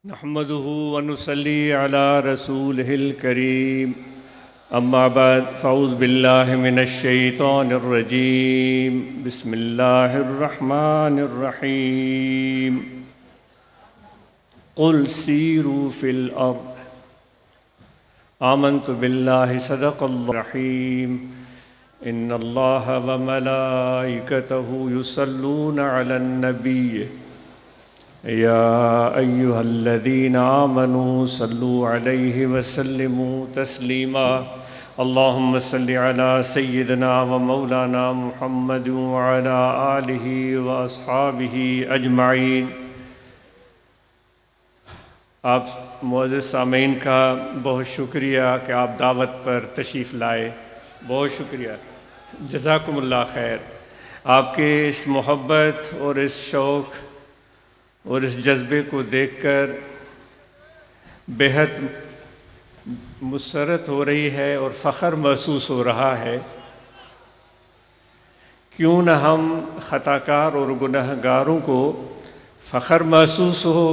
نحمده ونصلي على رسوله الكريم اما بعد فاعوذ بالله من الشيطان الرجيم بسم الله الرحمن الرحيم قل سيروا في الأرض آمنت بالله صدق الله الرحيم إن الله وملائكته يصلون على النبي يا أيها الذين آمنوا صلوا عليه وسلموا تسليما اللهم صل على سيدنا ومولانا محمد وعلى آله وأصحابه أجمعين۔ آپ معزز سامعین کا بہت شکریہ کہ آپ دعوت پر تشریف لائے، بہت شکریہ، جزاکم اللہ خیر۔ آپ کے اس محبت اور اس شوق اور اس جذبے کو دیکھ کر بہت مسرت ہو رہی ہے اور فخر محسوس ہو رہا ہے۔ کیوں نہ ہم خطا کار اور گناہ گاروں کو فخر محسوس ہو،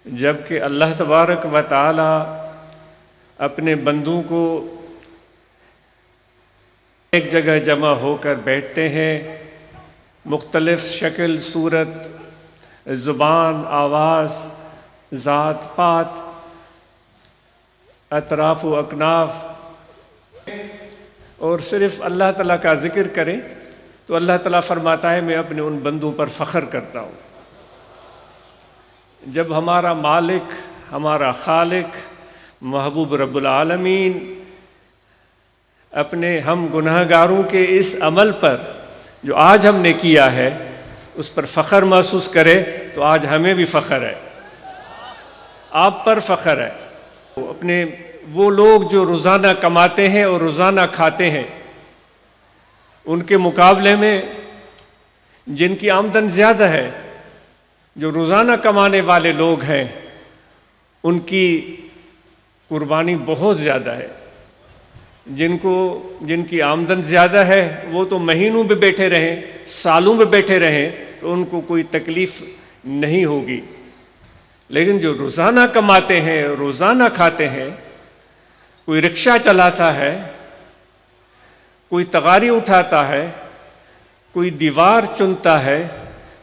جب کہ اللہ تبارک و تعالی اپنے بندوں کو ایک جگہ جمع ہو کر بیٹھتے ہیں، مختلف شکل، صورت، زبان، آواز، ذات پات، اطراف و اکناف، اور صرف اللہ تعالیٰ کا ذکر کریں تو اللہ تعالیٰ فرماتا ہے میں اپنے ان بندوں پر فخر کرتا ہوں۔ جب ہمارا مالک، ہمارا خالق، محبوب رب العالمین اپنے ہم گناہ گاروں کے اس عمل پر جو آج ہم نے کیا ہے اس پر فخر محسوس کرے تو آج ہمیں بھی فخر ہے، آپ پر فخر ہے۔ اپنے وہ لوگ جو روزانہ کماتے ہیں اور روزانہ کھاتے ہیں، ان کے مقابلے میں جن کی آمدن زیادہ ہے، جو روزانہ کمانے والے لوگ ہیں، ان کی قربانی بہت زیادہ ہے۔ جن کی آمدن زیادہ ہے وہ تو مہینوں میں بیٹھے رہیں، سالوں میں بیٹھے رہیں تو ان کو کوئی تکلیف نہیں ہوگی، لیکن جو روزانہ کماتے ہیں، روزانہ کھاتے ہیں، کوئی رکشہ چلاتا ہے، کوئی تغاری اٹھاتا ہے، کوئی دیوار چنتا ہے،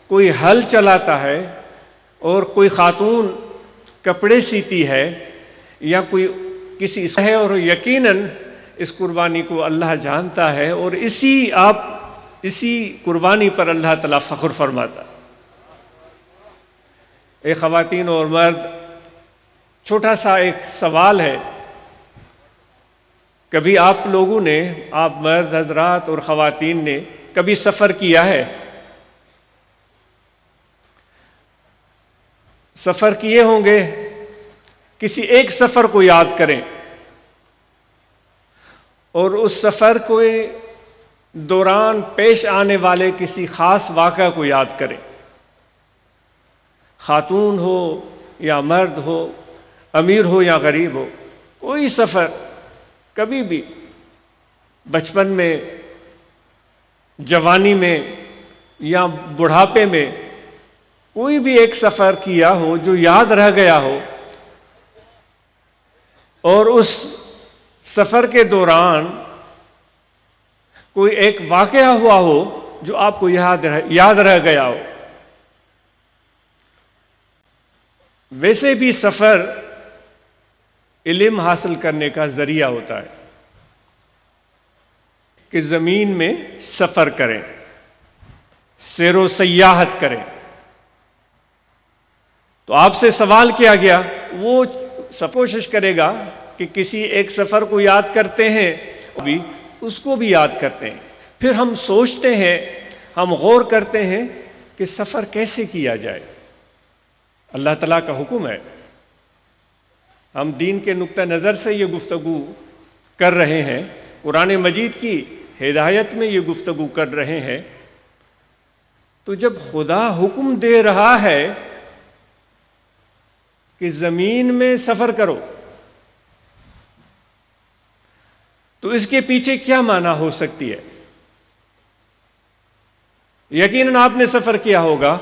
کوئی ہل چلاتا ہے، اور کوئی خاتون کپڑے سیتی ہے، یا کوئی کسی ہے، اور یقیناً اس قربانی کو اللہ جانتا ہے، اور اسی قربانی پر اللہ تعالیٰ فخر فرماتا۔ اے خواتین اور مرد، چھوٹا سا ایک سوال ہے، کبھی آپ لوگوں نے، آپ مرد حضرات اور خواتین نے کبھی سفر کیا ہے؟ سفر کیے ہوں گے، کسی ایک سفر کو یاد کریں اور اس سفر کو دوران پیش آنے والے کسی خاص واقعہ کو یاد کریں۔ خاتون ہو یا مرد ہو، امیر ہو یا غریب ہو، کوئی سفر کبھی بھی بچپن میں، جوانی میں یا بڑھاپے میں کوئی بھی ایک سفر کیا ہو جو یاد رہ گیا ہو، اور اس سفر کے دوران کوئی ایک واقعہ ہوا ہو جو آپ کو یاد رہ گیا ہو۔ ویسے بھی سفر علم حاصل کرنے کا ذریعہ ہوتا ہے کہ زمین میں سفر کریں، سیر و سیاحت کریں۔ تو آپ سے سوال کیا گیا، وہ سب کوشش کرے گا کہ کسی ایک سفر کو یاد کرتے ہیں، اس کو بھی یاد کرتے ہیں، پھر ہم سوچتے ہیں، ہم غور کرتے ہیں کہ سفر کیسے کیا جائے۔ اللہ تعالیٰ کا حکم ہے، ہم دین کے نقطہ نظر سے یہ گفتگو کر رہے ہیں، قرآن مجید کی ہدایت میں یہ گفتگو کر رہے ہیں۔ تو جب خدا حکم دے رہا ہے کہ زمین میں سفر کرو، تو اس کے پیچھے کیا معنی ہو سکتی ہے؟ یقیناً آپ نے سفر کیا ہوگا،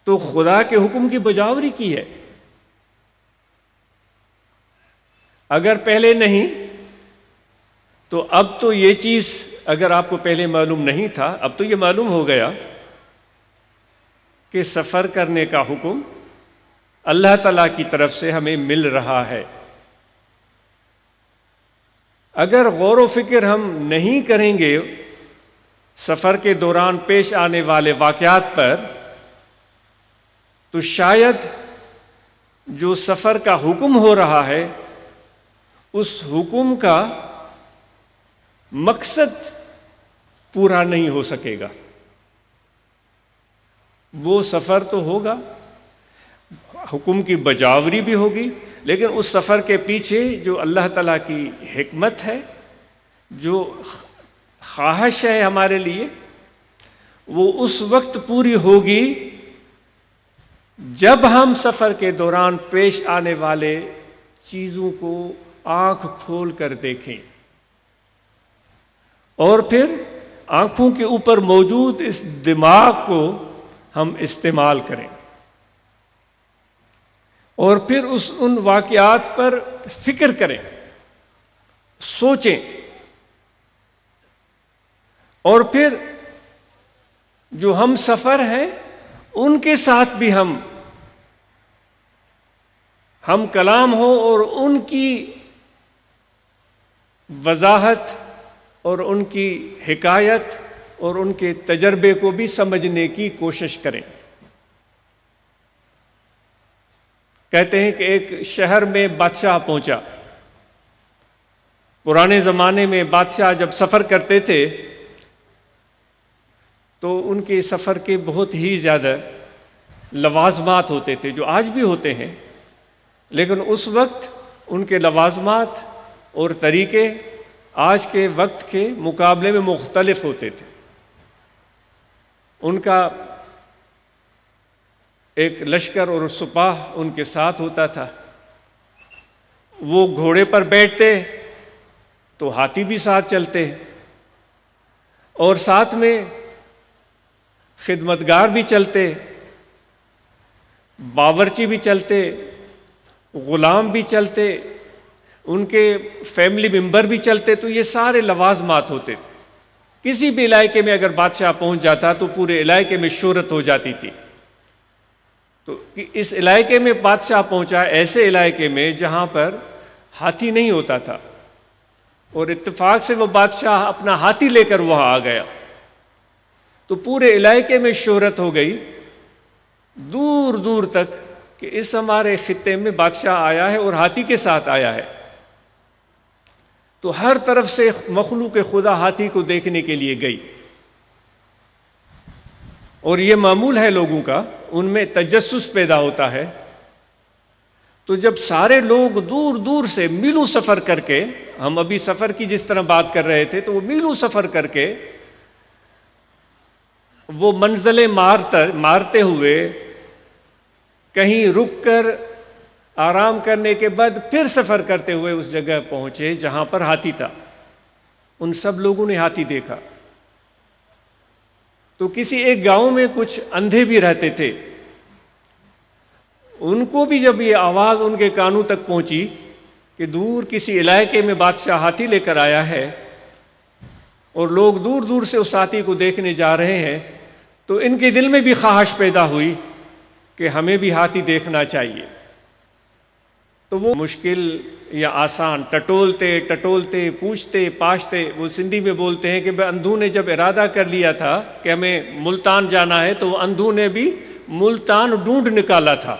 تو خدا کے حکم کی بجاوری کی ہے۔ اگر پہلے نہیں تو اب تو یہ چیز اگر آپ کو پہلے معلوم نہیں تھا، اب تو یہ معلوم ہو گیا کہ سفر کرنے کا حکم اللہ تعالیٰ کی طرف سے ہمیں مل رہا ہے۔ اگر غور و فکر ہم نہیں کریں گے سفر کے دوران پیش آنے والے واقعات پر، تو شاید جو سفر کا حکم ہو رہا ہے اس حکم کا مقصد پورا نہیں ہو سکے گا۔ وہ سفر تو ہوگا، حکم کی بجاوری بھی ہوگی، لیکن اس سفر کے پیچھے جو اللہ تعالیٰ کی حکمت ہے، جو خواہش ہے ہمارے لیے، وہ اس وقت پوری ہوگی جب ہم سفر کے دوران پیش آنے والے چیزوں کو آنکھ کھول کر دیکھیں اور پھر آنکھوں کے اوپر موجود اس دماغ کو ہم استعمال کریں اور پھر ان واقعات پر فکر کریں، سوچیں، اور پھر جو ہم سفر ہیں ان کے ساتھ بھی ہم کلام ہو اور ان کی وضاحت اور ان کی حکایت اور ان کے تجربے کو بھی سمجھنے کی کوشش کریں۔ کہتے ہیں کہ ایک شہر میں بادشاہ پہنچا۔ پرانے زمانے میں بادشاہ جب سفر کرتے تھے تو ان کے سفر کے بہت ہی زیادہ لوازمات ہوتے تھے، جو آج بھی ہوتے ہیں، لیکن اس وقت ان کے لوازمات اور طریقے آج کے وقت کے مقابلے میں مختلف ہوتے تھے۔ ان کا ایک لشکر اور سپاہ ان کے ساتھ ہوتا تھا۔ وہ گھوڑے پر بیٹھتے تو ہاتھی بھی ساتھ چلتے، اور ساتھ میں خدمتگار بھی چلتے، باورچی بھی چلتے، غلام بھی چلتے، ان کے فیملی ممبر بھی چلتے۔ تو یہ سارے لوازمات ہوتے تھے۔ کسی بھی علاقے میں اگر بادشاہ پہنچ جاتا تو پورے علاقے میں شہرت ہو جاتی تھی۔ تو اس علاقے میں بادشاہ پہنچا، ایسے علاقے میں جہاں پر ہاتھی نہیں ہوتا تھا، اور اتفاق سے وہ بادشاہ اپنا ہاتھی لے کر وہاں آ گیا، تو پورے علاقے میں شہرت ہو گئی دور دور تک کہ اس ہمارے خطے میں بادشاہ آیا ہے اور ہاتھی کے ساتھ آیا ہے۔ تو ہر طرف سے مخلوق خدا ہاتھی کو دیکھنے کے لیے گئی، اور یہ معمول ہے لوگوں کا، ان میں تجسس پیدا ہوتا ہے۔ تو جب سارے لوگ دور دور سے میلوں سفر کر کے، ہم ابھی سفر کی جس طرح بات کر رہے تھے، تو وہ میلوں سفر کر کے وہ منزلیں مارتے ہوئے کہیں رک کر آرام کرنے کے بعد پھر سفر کرتے ہوئے اس جگہ پہنچے جہاں پر ہاتھی تھا۔ ان سب لوگوں نے ہاتھی دیکھا۔ تو کسی ایک گاؤں میں کچھ اندھے بھی رہتے تھے، ان کو بھی جب یہ آواز ان کے کانوں تک پہنچی کہ دور کسی علاقے میں بادشاہ ہاتھی لے کر آیا ہے اور لوگ دور دور سے اس ہاتھی کو دیکھنے جا رہے ہیں، تو ان کے دل میں بھی خواہش پیدا ہوئی کہ ہمیں بھی ہاتھی دیکھنا چاہیے۔ تو وہ مشکل یا آسان ٹٹولتے پوچھتے پاچھتے، وہ سندھی میں بولتے ہیں کہ اندھو نے جب ارادہ کر لیا تھا کہ ہمیں ملتان جانا ہے، تو وہ اندھو نے بھی ملتان ڈھونڈ نکالا تھا۔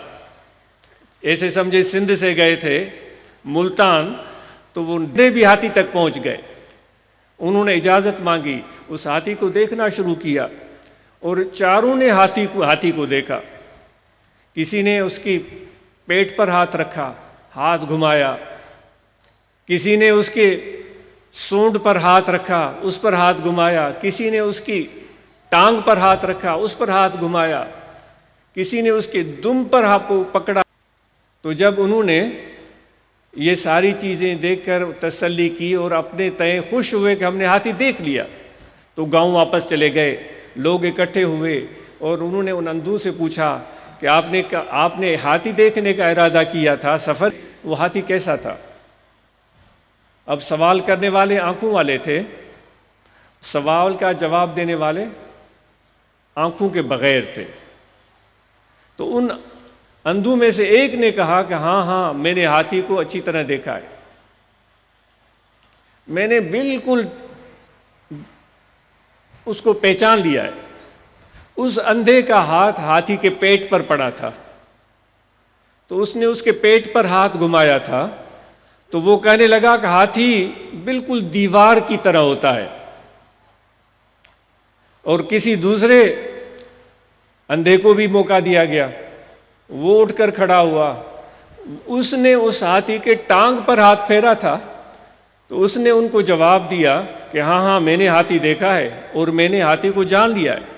ایسے سمجھے سندھ سے گئے تھے ملتان، تو وہ بھی ہاتھی تک پہنچ گئے۔ انہوں نے اجازت مانگی، اس ہاتھی کو دیکھنا شروع کیا، اور چاروں نے ہاتھی کو دیکھا۔ کسی نے اس کی پیٹ پر ہاتھ رکھا، ہاتھ گھمایا، کسی نے اس کے سونڈ پر ہاتھ رکھا، اس پر ہاتھ گھمایا، کسی نے اس کی ٹانگ پر ہاتھ رکھا، اس پر ہاتھ گھمایا، کسی نے اس کے دم پر ہاتھ پکڑا۔ تو جب انہوں نے یہ ساری چیزیں دیکھ کر تسلی کی اور اپنے تئیں خوش ہوئے کہ ہم نے ہاتھی دیکھ لیا، تو گاؤں واپس چلے گئے۔ لوگ اکٹھے ہوئے اور انہوں نے ان اندھوں سے پوچھا کہ آپ نے ہاتھی دیکھنے کا ارادہ کیا تھا سفر، وہ ہاتھی کیسا تھا؟ اب سوال کرنے والے آنکھوں والے تھے، سوال کا جواب دینے والے آنکھوں کے بغیر تھے۔ تو ان اندھوں میں سے ایک نے کہا کہ ہاں میں نے ہاتھی کو اچھی طرح دیکھا ہے، میں نے بالکل اس کو پہچان لیا ہے۔ اس اندھے کا ہاتھ ہاتھی کے پیٹ پر پڑا تھا، تو اس نے اس کے پیٹ پر ہاتھ گھمایا تھا، تو وہ کہنے لگا کہ ہاتھی بالکل دیوار کی طرح ہوتا ہے۔ اور کسی دوسرے اندھے کو بھی موقع دیا گیا، وہ اٹھ کر کھڑا ہوا، اس نے اس ہاتھی کے ٹانگ پر ہاتھ پھیرا تھا، تو اس نے ان کو جواب دیا کہ ہاں میں نے ہاتھی دیکھا ہے اور میں نے ہاتھی کو جان لیا ہے۔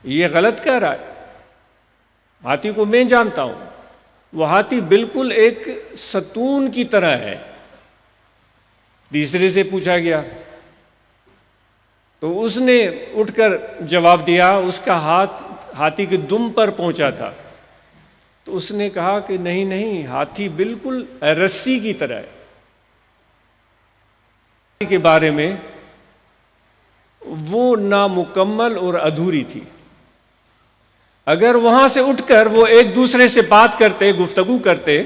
یہ غلط کہہ رہا ہے، ہاتھی کو میں جانتا ہوں، وہ ہاتھی بالکل ایک ستون کی طرح ہے۔ تیسرے سے پوچھا گیا تو اس نے اٹھ کر جواب دیا، اس کا ہاتھ ہاتھی کے دم پر پہنچا تھا۔ تو اس نے کہا کہ نہیں، ہاتھی بالکل رسی کی طرح ہے۔ کے بارے میں وہ نامکمل اور ادھوری تھی۔ اگر وہاں سے اٹھ کر وہ ایک دوسرے سے بات کرتے، گفتگو کرتے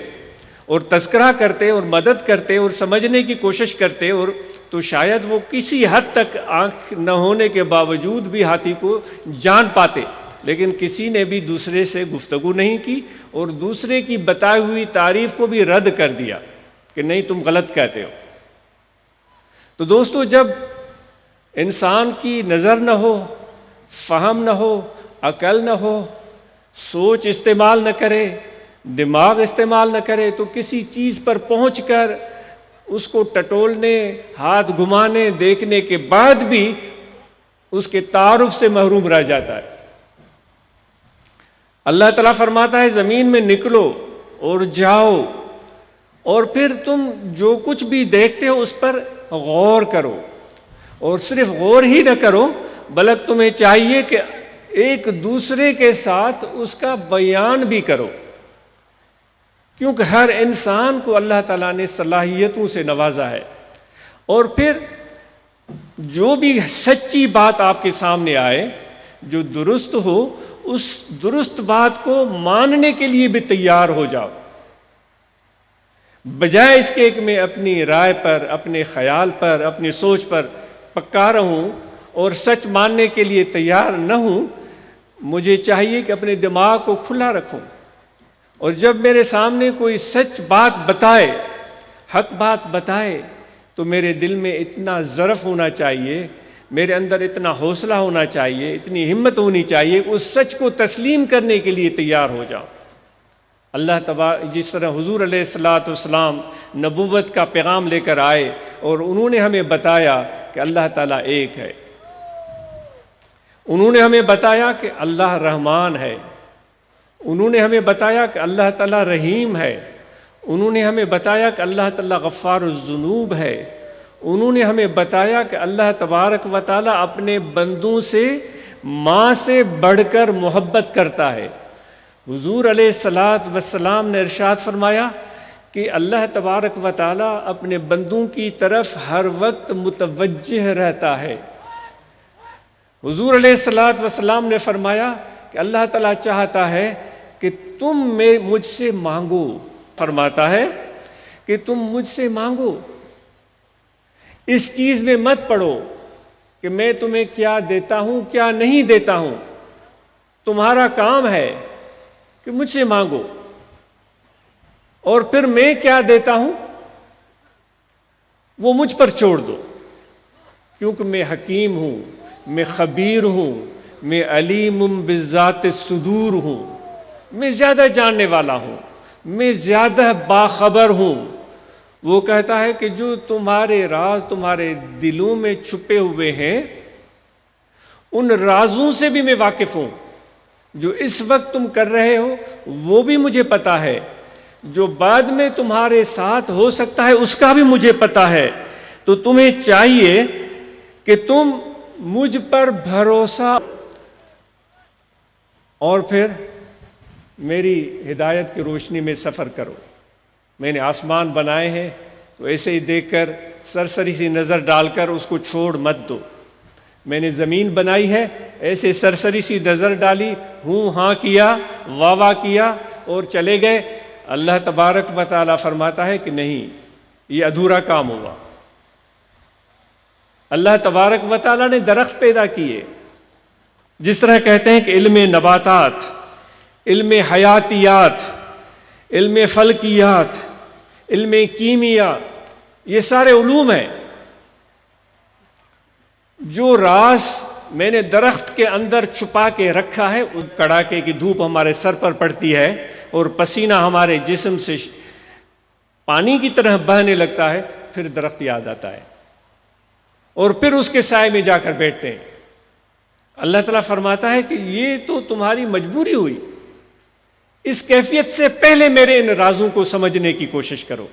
اور تذکرہ کرتے اور مدد کرتے اور سمجھنے کی کوشش کرتے، اور تو شاید وہ کسی حد تک آنکھ نہ ہونے کے باوجود بھی ہاتھی کو جان پاتے، لیکن کسی نے بھی دوسرے سے گفتگو نہیں کی اور دوسرے کی بتائی ہوئی تعریف کو بھی رد کر دیا کہ نہیں تم غلط کہتے ہو۔ تو دوستو، جب انسان کی نظر نہ ہو، فہم نہ ہو، عقل نہ ہو، سوچ استعمال نہ کرے، دماغ استعمال نہ کرے، تو کسی چیز پر پہنچ کر اس کو ٹٹولنے، ہاتھ گھمانے، دیکھنے کے بعد بھی اس کے تعارف سے محروم رہ جاتا ہے۔ اللہ تعالیٰ فرماتا ہے زمین میں نکلو اور جاؤ، اور پھر تم جو کچھ بھی دیکھتے ہو اس پر غور کرو، اور صرف غور ہی نہ کرو بلکہ تمہیں چاہیے کہ ایک دوسرے کے ساتھ اس کا بیان بھی کرو، کیونکہ ہر انسان کو اللہ تعالیٰ نے صلاحیتوں سے نوازا ہے۔ اور پھر جو بھی سچی بات آپ کے سامنے آئے، جو درست ہو، اس درست بات کو ماننے کے لیے بھی تیار ہو جاؤ، بجائے اس کے کہ میں اپنی رائے پر، اپنے خیال پر، اپنی سوچ پر پکا رہوں اور سچ ماننے کے لیے تیار نہ ہوں۔ مجھے چاہیے کہ اپنے دماغ کو کھلا رکھوں، اور جب میرے سامنے کوئی سچ بات بتائے، حق بات بتائے، تو میرے دل میں اتنا ظرف ہونا چاہیے، میرے اندر اتنا حوصلہ ہونا چاہیے، اتنی ہمت ہونی چاہیے کہ اس سچ کو تسلیم کرنے کے لیے تیار ہو جاؤں۔ اللہ تبارک، جس طرح حضور علیہ السلام نبوت کا پیغام لے کر آئے اور انہوں نے ہمیں بتایا کہ اللہ تعالیٰ ایک ہے، انہوں نے ہمیں بتایا کہ اللہ رحمان ہے، انہوں نے ہمیں بتایا کہ اللہ تعالیٰ رحیم ہے، انہوں نے ہمیں بتایا کہ اللہ تعالیٰ غفار الذنوب ہے، انہوں نے ہمیں بتایا کہ اللہ تبارک و تعالیٰ اپنے بندوں سے ماں سے بڑھ کر محبت کرتا ہے۔ حضور علیہ السلام نے ارشاد فرمایا کہ اللہ تبارک و تعالیٰ اپنے بندوں کی طرف ہر وقت متوجہ رہتا ہے۔ حضور علیہ السلام نے فرمایا کہ اللہ تعالیٰ چاہتا ہے کہ تم مجھ سے مانگو، فرماتا ہے کہ تم مجھ سے مانگو، اس چیز میں مت پڑو کہ میں تمہیں کیا دیتا ہوں کیا نہیں دیتا ہوں، تمہارا کام ہے کہ مجھ سے مانگو، اور پھر میں کیا دیتا ہوں وہ مجھ پر چھوڑ دو، کیونکہ میں حکیم ہوں، میں خبیر ہوں، میں علیم بذات الصدور ہوں، میں زیادہ جاننے والا ہوں، میں زیادہ باخبر ہوں۔ وہ کہتا ہے کہ جو تمہارے راز تمہارے دلوں میں چھپے ہوئے ہیں، ان رازوں سے بھی میں واقف ہوں، جو اس وقت تم کر رہے ہو وہ بھی مجھے پتا ہے، جو بعد میں تمہارے ساتھ ہو سکتا ہے اس کا بھی مجھے پتا ہے۔ تو تمہیں چاہیے کہ تم مجھ پر بھروسہ، اور پھر میری ہدایت کی روشنی میں سفر کرو۔ میں نے آسمان بنائے ہیں تو ایسے ہی دیکھ کر سرسری سی نظر ڈال کر اس کو چھوڑ مت دو۔ میں نے زمین بنائی ہے، ایسے سرسری سی نظر ڈالی، ہوں ہاں کیا، واہ واہ کیا اور چلے گئے۔ اللہ تبارک و تعالیٰ فرماتا ہے کہ نہیں، یہ ادھورا کام ہوا۔ اللہ تبارک و تعالیٰ نے درخت پیدا کیے، جس طرح کہتے ہیں کہ علم نباتات، علم حیاتیات، علم فلکیات، علم کیمیا، یہ سارے علوم ہیں۔ جو راز میں نے درخت کے اندر چھپا کے رکھا ہے، کڑاکے کی دھوپ ہمارے سر پر پڑتی ہے اور پسینہ ہمارے جسم سے پانی کی طرح بہنے لگتا ہے، پھر درخت یاد آتا ہے اور پھر اس کے سائے میں جا کر بیٹھتے ہیں۔ اللہ تعالیٰ فرماتا ہے کہ یہ تو تمہاری مجبوری ہوئی، اس کیفیت سے پہلے میرے ان رازوں کو سمجھنے کی کوشش کرو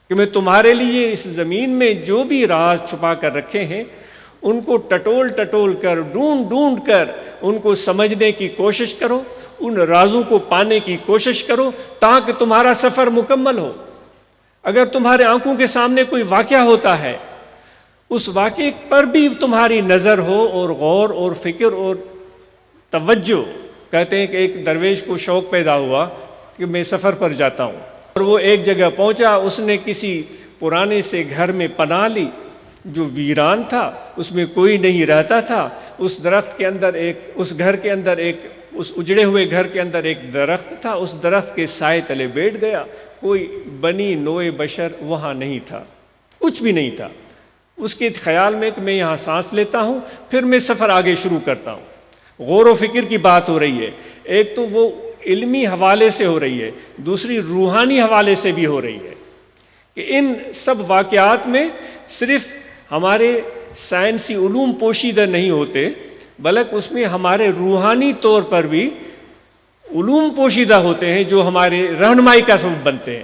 کہ میں تمہارے لیے اس زمین میں جو بھی راز چھپا کر رکھے ہیں ان کو ٹٹول ٹٹول کر، ڈھونڈ ڈھونڈ کر ان کو سمجھنے کی کوشش کرو، ان رازوں کو پانے کی کوشش کرو تاکہ تمہارا سفر مکمل ہو۔ اگر تمہارے آنکھوں کے سامنے کوئی واقعہ ہوتا ہے، اس واقعے پر بھی تمہاری نظر ہو اور غور اور فکر اور توجہ۔ کہتے ہیں کہ ایک درویش کو شوق پیدا ہوا کہ میں سفر پر جاتا ہوں، اور وہ ایک جگہ پہنچا، اس نے کسی پرانے سے گھر میں پناہ لی جو ویران تھا، اس میں کوئی نہیں رہتا تھا۔ اس درخت کے اندر اس اجڑے ہوئے گھر کے اندر ایک درخت تھا، اس درخت کے سائے تلے بیٹھ گیا۔ کوئی بنی نوع بشر وہاں نہیں تھا، کچھ بھی نہیں تھا۔ اس کے خیال میں کہ میں یہاں سانس لیتا ہوں، پھر میں سفر آگے شروع کرتا ہوں۔ غور و فکر کی بات ہو رہی ہے، ایک تو وہ علمی حوالے سے ہو رہی ہے، دوسری روحانی حوالے سے بھی ہو رہی ہے کہ ان سب واقعات میں صرف ہمارے سائنسی علوم پوشیدہ نہیں ہوتے، بلکہ اس میں ہمارے روحانی طور پر بھی علوم پوشیدہ ہوتے ہیں جو ہمارے رہنمائی کا سبب بنتے ہیں۔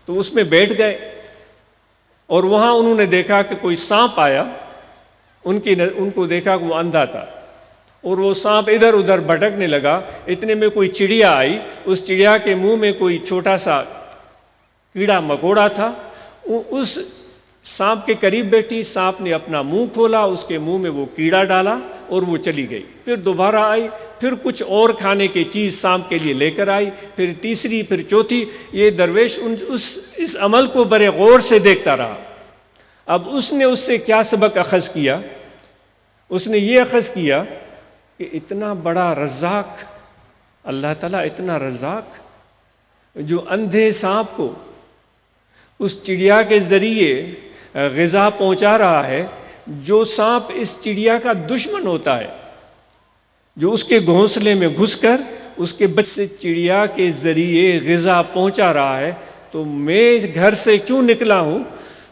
تو اس میں بیٹھ گئے اور وہاں انہوں نے دیکھا کہ کوئی سانپ آیا، ان کو دیکھا کہ وہ اندھا تھا اور وہ سانپ ادھر ادھر بھٹکنے لگا۔ اتنے میں کوئی چڑیا آئی، اس چڑیا کے منہ میں کوئی چھوٹا سا کیڑا مکوڑا تھا، اس سانپ کے قریب بیٹھی، سانپ نے اپنا منہ کھولا، اس کے منہ میں وہ کیڑا ڈالا اور وہ چلی گئی۔ پھر دوبارہ آئی، پھر کچھ اور کھانے کی چیز سانپ کے لیے لے کر آئی، پھر تیسری، پھر چوتھی۔ یہ درویش اس عمل کو بڑے غور سے دیکھتا رہا۔ اب اس نے اس سے کیا سبق اخذ کیا؟ اس نے یہ اخذ کیا کہ اتنا بڑا رزاق، اللہ تعالیٰ اتنا رزاق جو اندھے سانپ کو اس چڑیا کے ذریعے غذا پہنچا رہا ہے، جو سانپ اس چڑیا کا دشمن ہوتا ہے، جو اس کے گھونسلے میں گھس کر اس کے بچے سے چڑیا کے ذریعے غذا پہنچا رہا ہے، تو میں گھر سے کیوں نکلا ہوں؟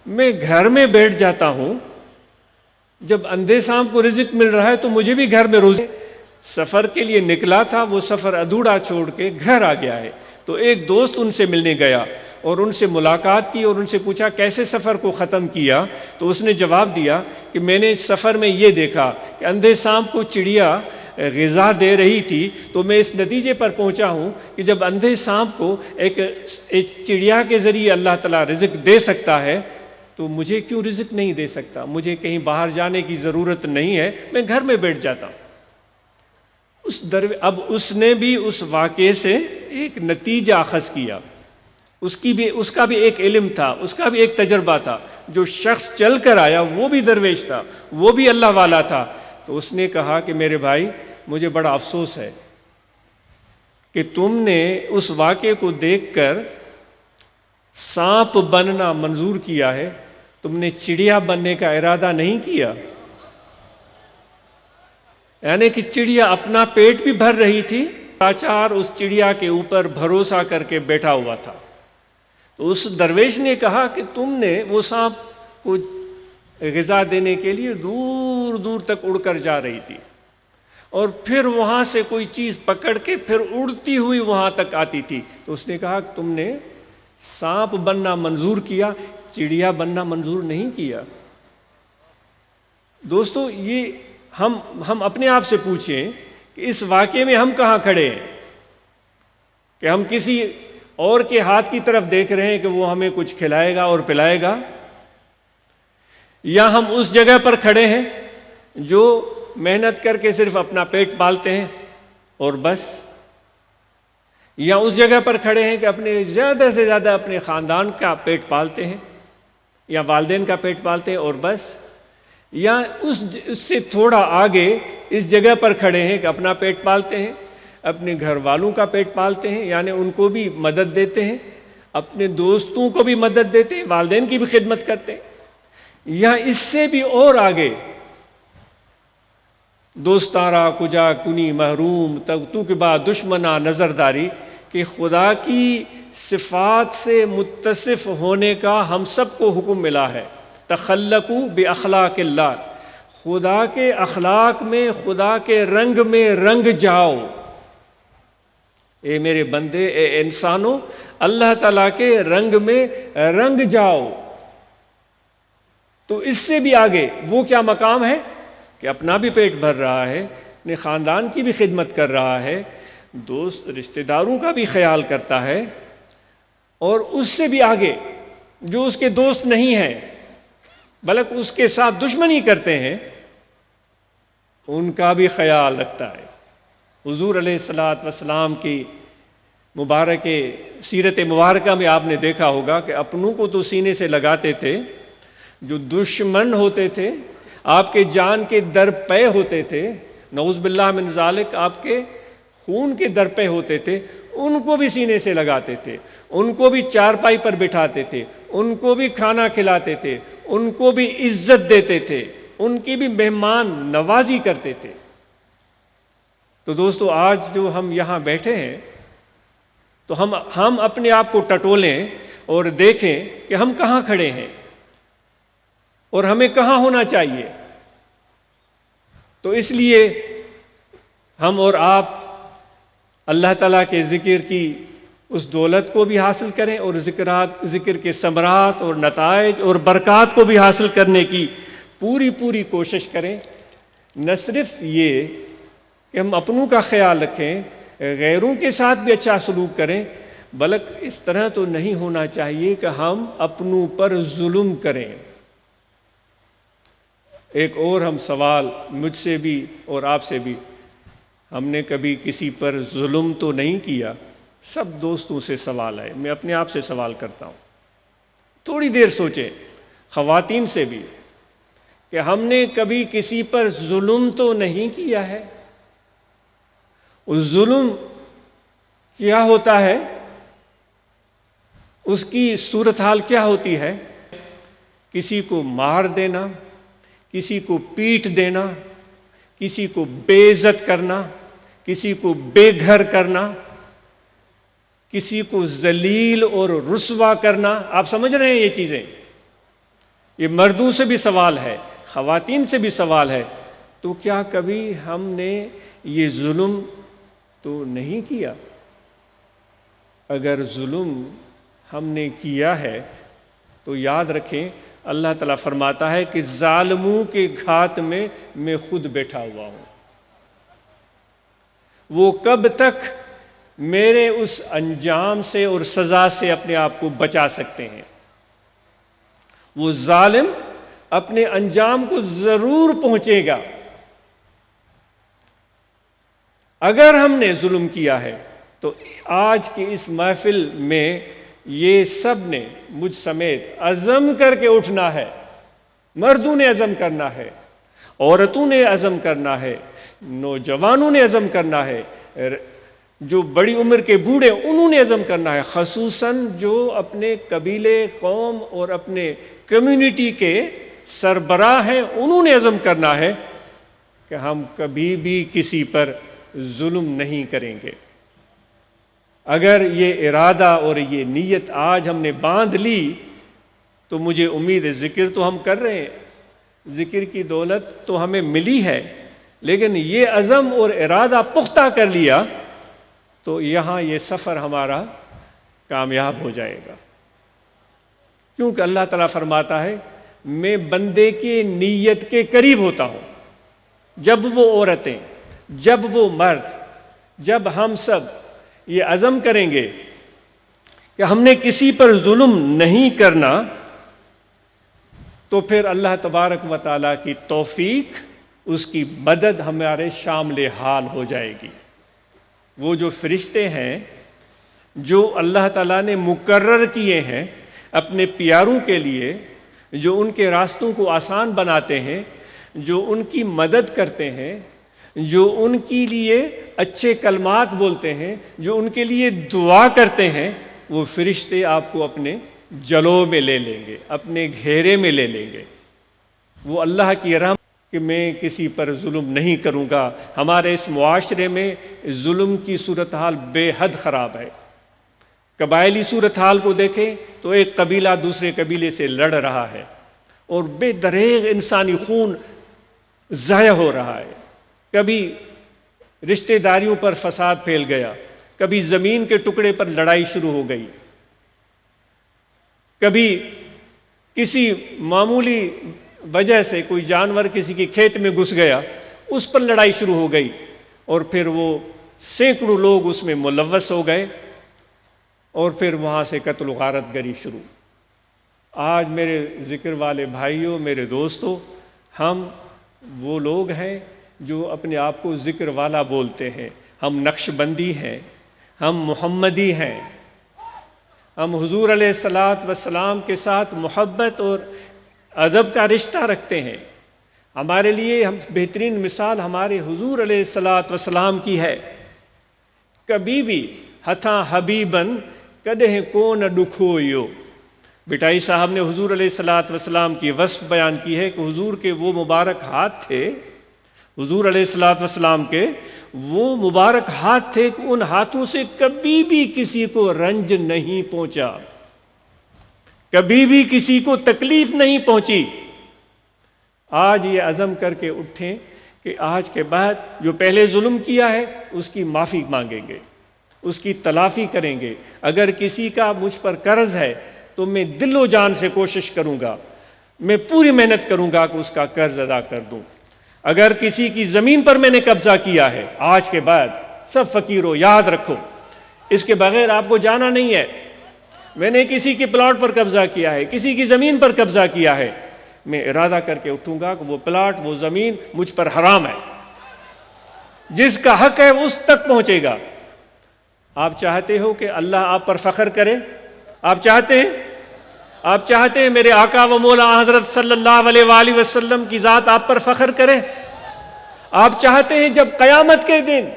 میں گھر میں بیٹھ جاتا ہوں۔ جب اندھے سانپ کو رزق مل رہا ہے تو مجھے بھی گھر میں روزی۔ سفر کے لیے نکلا تھا، وہ سفر ادھورا چھوڑ کے گھر آ گیا ہے۔ تو ایک دوست ان سے ملنے گیا اور ان سے ملاقات کی اور ان سے پوچھا کیسے سفر کو ختم کیا؟ تو اس نے جواب دیا کہ میں نے سفر میں یہ دیکھا کہ اندھے سانپ کو چڑیا غذا دے رہی تھی، تو میں اس نتیجے پر پہنچا ہوں کہ جب اندھے سانپ کو ایک چڑیا کے ذریعے اللہ تعالیٰ رزق دے سکتا ہے تو مجھے کیوں رزق نہیں دے سکتا؟ مجھے کہیں باہر جانے کی ضرورت نہیں ہے، میں گھر میں بیٹھ جاتا ہوں۔ اب اس نے بھی اس واقعے سے ایک نتیجہ اخذ کیا، اس کا بھی ایک علم تھا، اس کا بھی ایک تجربہ تھا۔ جو شخص چل کر آیا وہ بھی درویش تھا، وہ بھی اللہ والا تھا۔ تو اس نے کہا کہ میرے بھائی، مجھے بڑا افسوس ہے کہ تم نے اس واقعے کو دیکھ کر سانپ بننا منظور کیا ہے، تم نے چڑیا بننے کا ارادہ نہیں کیا۔ یعنی کہ چڑیا اپنا پیٹ بھی بھر رہی تھی، لاچار اس چڑیا کے اوپر بھروسہ کر کے بیٹھا ہوا تھا۔ تو اس درویش نے کہا کہ تم نے وہ سانپ کو غذا دینے کے لیے دور دور تک اڑ کر جا رہی تھی، اور پھر وہاں سے کوئی چیز پکڑ کے پھر اڑتی ہوئی وہاں تک آتی تھی۔ تو اس نے کہا کہ تم نے سانپ بننا منظور کیا، چڑیا بننا منظور نہیں کیا۔ دوستو، یہ ہم اپنے آپ سے پوچھیں کہ اس واقعے میں ہم کہاں کھڑے ہیں؟ کہ ہم کسی اور کے ہاتھ کی طرف دیکھ رہے ہیں کہ وہ ہمیں کچھ کھلائے گا اور پلائے گا، یا ہم اس جگہ پر کھڑے ہیں جو محنت کر کے صرف اپنا پیٹ پالتے ہیں اور بس، یا اس جگہ پر کھڑے ہیں کہ اپنے زیادہ سے زیادہ اپنے خاندان کا پیٹ پالتے ہیں یا والدین کا پیٹ پالتے ہیں اور بس، یا اس سے تھوڑا آگے اس جگہ پر کھڑے ہیں کہ اپنا پیٹ پالتے ہیں، اپنے گھر والوں کا پیٹ پالتے ہیں، یعنی ان کو بھی مدد دیتے ہیں، اپنے دوستوں کو بھی مدد دیتے ہیں، والدین کی بھی خدمت کرتے ہیں، یا اس سے بھی اور آگے دوستارا کجا کنی محروم تو کے بعد دشمنا نظرداری، کہ خدا کی صفات سے متصف ہونے کا ہم سب کو حکم ملا ہے۔ تخلقوا باخلاق اللہ، خدا کے اخلاق میں، خدا کے رنگ میں رنگ جاؤ۔ اے میرے بندے، اے انسانوں، اللہ تعالیٰ کے رنگ میں رنگ جاؤ۔ تو اس سے بھی آگے وہ کیا مقام ہے کہ اپنا بھی پیٹ بھر رہا ہے، اپنے خاندان کی بھی خدمت کر رہا ہے، دوست رشتہ داروں کا بھی خیال کرتا ہے، اور اس سے بھی آگے جو اس کے دوست نہیں ہیں بلکہ اس کے ساتھ دشمنی کرتے ہیں، ان کا بھی خیال رکھتا ہے۔ حضور علیہ الصلوۃ والسلام کی مبارک سیرت مبارکہ میں آپ نے دیکھا ہوگا کہ اپنوں کو تو سینے سے لگاتے تھے، جو دشمن ہوتے تھے، آپ کے جان کے در پے ہوتے تھے، نعوذ باللہ من ذالک، آپ کے خون کے در پے ہوتے تھے، ان کو بھی سینے سے لگاتے تھے، ان کو بھی چارپائی پر بٹھاتے تھے، ان کو بھی کھانا کھلاتے تھے، ان کو بھی عزت دیتے تھے، ان کی بھی مہمان نوازی کرتے تھے۔ تو دوستو، آج جو ہم یہاں بیٹھے ہیں تو ہم اپنے آپ کو ٹٹولیں اور دیکھیں کہ ہم کہاں کھڑے ہیں اور ہمیں کہاں ہونا چاہیے۔ تو اس لیے ہم اور آپ اللہ تعالیٰ کے ذکر کی اس دولت کو بھی حاصل کریں اور ذکر کے ثمرات اور نتائج اور برکات کو بھی حاصل کرنے کی پوری کوشش کریں۔ نہ صرف یہ کہ ہم اپنوں کا خیال رکھیں، غیروں کے ساتھ بھی اچھا سلوک کریں، بلکہ اس طرح تو نہیں ہونا چاہیے کہ ہم اپنوں پر ظلم کریں۔ ایک اور ہم سوال مجھ سے بھی اور آپ سے بھی، ہم نے کبھی کسی پر ظلم تو نہیں کیا؟ سب دوستوں سے سوال ہے، میں اپنے آپ سے سوال کرتا ہوں۔ تھوڑی دیر سوچیں، خواتین سے بھی، کہ ہم نے کبھی کسی پر ظلم تو نہیں کیا ہے؟ اس ظلم کیا ہوتا ہے؟ اس کی صورتحال کیا ہوتی ہے؟ کسی کو مار دینا، کسی کو پیٹ دینا، کسی کو بے عزت کرنا، کسی کو بے گھر کرنا، کسی کو ذلیل اور رسوا کرنا۔ آپ سمجھ رہے ہیں یہ چیزیں؟ یہ مردوں سے بھی سوال ہے، خواتین سے بھی سوال ہے۔ تو کیا کبھی ہم نے یہ ظلم تو نہیں کیا؟ اگر ظلم ہم نے کیا ہے تو یاد رکھیں، اللہ تعالیٰ فرماتا ہے کہ ظالموں کے گھات میں میں خود بیٹھا ہوا ہوں۔ وہ کب تک میرے اس انجام سے اور سزا سے اپنے آپ کو بچا سکتے ہیں؟ وہ ظالم اپنے انجام کو ضرور پہنچے گا۔ اگر ہم نے ظلم کیا ہے تو آج کی اس محفل میں یہ سب نے مجھ سمیت عزم کر کے اٹھنا ہے۔ مردوں نے عزم کرنا ہے، عورتوں نے عزم کرنا ہے، نوجوانوں نے عزم کرنا ہے، جو بڑی عمر کے بوڑھے انہوں نے عزم کرنا ہے، خصوصاً جو اپنے قبیلے، قوم اور اپنے کمیونٹی کے سربراہ ہیں، انہوں نے عزم کرنا ہے کہ ہم کبھی بھی کسی پر ظلم نہیں کریں گے۔ اگر یہ ارادہ اور یہ نیت آج ہم نے باندھ لی تو مجھے امید ہے، ذکر تو ہم کر رہے ہیں، ذکر کی دولت تو ہمیں ملی ہے، لیکن یہ عزم اور ارادہ پختہ کر لیا تو یہاں یہ سفر ہمارا کامیاب ہو جائے گا۔ کیونکہ اللہ تعالیٰ فرماتا ہے، میں بندے کے نیت کے قریب ہوتا ہوں۔ جب وہ عورتیں، جب وہ مرد، جب ہم سب یہ عزم کریں گے کہ ہم نے کسی پر ظلم نہیں کرنا، تو پھر اللہ تبارک و تعالیٰ کی توفیق، اس کی مدد ہمارے شامل حال ہو جائے گی۔ وہ جو فرشتے ہیں جو اللہ تعالیٰ نے مقرر کیے ہیں اپنے پیاروں کے لیے، جو ان کے راستوں کو آسان بناتے ہیں، جو ان کی مدد کرتے ہیں، جو ان کے لیے اچھے کلمات بولتے ہیں، جو ان کے لیے دعا کرتے ہیں، وہ فرشتے آپ کو اپنے جلو میں لے لیں گے، اپنے گھیرے میں لے لیں گے۔ وہ اللہ کی رحمت کہ میں کسی پر ظلم نہیں کروں گا۔ ہمارے اس معاشرے میں ظلم کی صورتحال بے حد خراب ہے۔ قبائلی صورتحال کو دیکھیں تو ایک قبیلہ دوسرے قبیلے سے لڑ رہا ہے اور بے دریغ انسانی خون ضائع ہو رہا ہے۔ کبھی رشتہ داریوں پر فساد پھیل گیا، کبھی زمین کے ٹکڑے پر لڑائی شروع ہو گئی، کبھی کسی معمولی وجہ سے کوئی جانور کسی کے کھیت میں گھس گیا، اس پر لڑائی شروع ہو گئی، اور پھر وہ سینکڑوں لوگ اس میں ملوث ہو گئے، اور پھر وہاں سے قتل و غارت گری شروع۔ آج میرے ذکر والے بھائیوں، میرے دوستوں، ہم وہ لوگ ہیں جو اپنے آپ کو ذکر والا بولتے ہیں، ہم نقش بندی ہیں، ہم محمدی ہیں، ہم حضور علیہ السلام کے ساتھ محبت اور ادب کا رشتہ رکھتے ہیں۔ ہمارے لیے ہم بہترین مثال ہمارے حضور علیہ السلام کی ہے۔ کبھی بھی ہتھاں حبیبن کدہ کون ڈکھویو، بٹائی صاحب نے حضور علیہ السلام کی وصف بیان کی ہے کہ حضور کے وہ مبارک ہاتھ تھے، حضور علیہ السلام کے وہ مبارک ہاتھ تھے کہ ان ہاتھوں سے کبھی بھی کسی کو رنج نہیں پہنچا، کبھی بھی کسی کو تکلیف نہیں پہنچی۔ آج یہ عزم کر کے اٹھیں کہ آج کے بعد جو پہلے ظلم کیا ہے اس کی معافی مانگیں گے، اس کی تلافی کریں گے۔ اگر کسی کا مجھ پر قرض ہے تو میں دل و جان سے کوشش کروں گا، میں پوری محنت کروں گا کہ اس کا قرض ادا کر دوں۔ اگر کسی کی زمین پر میں نے قبضہ کیا ہے، آج کے بعد سب فقیروں یاد رکھو، اس کے بغیر آپ کو جانا نہیں ہے۔ میں نے کسی کے پلاٹ پر قبضہ کیا ہے، کسی کی زمین پر قبضہ کیا ہے، میں ارادہ کر کے اٹھوں گا کہ وہ پلاٹ، وہ زمین مجھ پر حرام ہے، جس کا حق ہے اس تک پہنچے گا۔ آپ چاہتے ہو کہ اللہ آپ پر فخر کرے؟ آپ چاہتے ہیں؟ آپ چاہتے ہیں میرے آقا و مولا حضرت صلی اللہ علیہ وآلہ وسلم کی ذات آپ پر فخر کرے؟ آپ چاہتے ہیں جب قیامت کے دن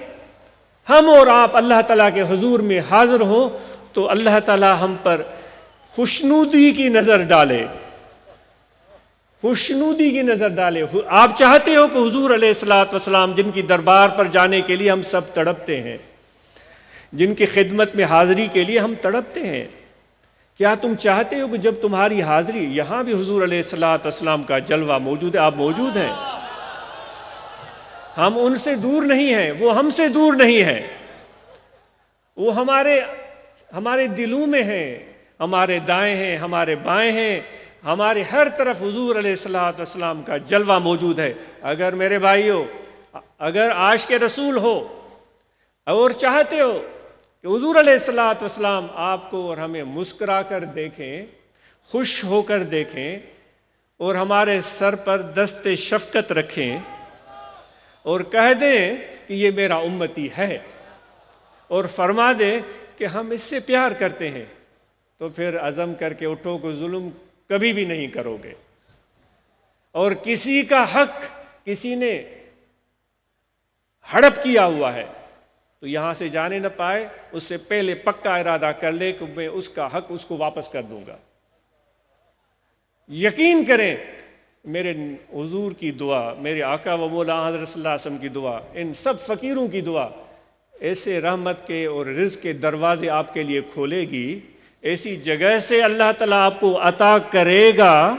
ہم اور آپ اللہ تعالیٰ کے حضور میں حاضر ہوں تو اللہ تعالیٰ ہم پر خوشنودی کی نظر ڈالے، خوشنودی کی نظر ڈالے؟ آپ چاہتے ہو کہ حضور علیہ السلام جن کی دربار پر جانے کے لیے ہم سب تڑپتے ہیں، جن کی خدمت میں حاضری کے لیے ہم تڑپتے ہیں، کیا تم چاہتے ہو کہ جب تمہاری حاضری یہاں بھی حضور علیہ السلام کا جلوہ موجود ہے، آپ موجود ہیں؟ ہم ان سے دور نہیں ہیں، وہ ہم سے دور نہیں ہیں، وہ ہمارے دلوں میں ہیں، ہمارے دائیں ہیں، ہمارے بائیں ہیں، ہمارے ہر طرف حضور علیہ السلام کا جلوہ موجود ہے۔ اگر میرے بھائیوں، اگر عاشق رسول ہو اور چاہتے ہو کہ حضور علیہ السلام آپ کو اور ہمیں مسکرا کر دیکھیں، خوش ہو کر دیکھیں، اور ہمارے سر پر دست شفقت رکھیں اور کہہ دیں کہ یہ میرا امتی ہے، اور فرما دیں کہ ہم اس سے پیار کرتے ہیں، تو پھر عزم کر کے اٹھو کہ ظلم کبھی بھی نہیں کرو گے، اور کسی کا حق کسی نے ہڑپ کیا ہوا ہے تو یہاں سے جانے نہ پائے، اس سے پہلے پکا ارادہ کر لے کہ میں اس کا حق اس کو واپس کر دوں گا۔ یقین کریں، میرے حضور کی دعا، میرے آقا و مولا حضرت صلی اللہ علیہ وسلم کی دعا، ان سب فقیروں کی دعا ایسے رحمت کے اور رزق کے دروازے آپ کے لیے کھولے گی، ایسی جگہ سے اللہ تعالیٰ آپ کو عطا کرے گا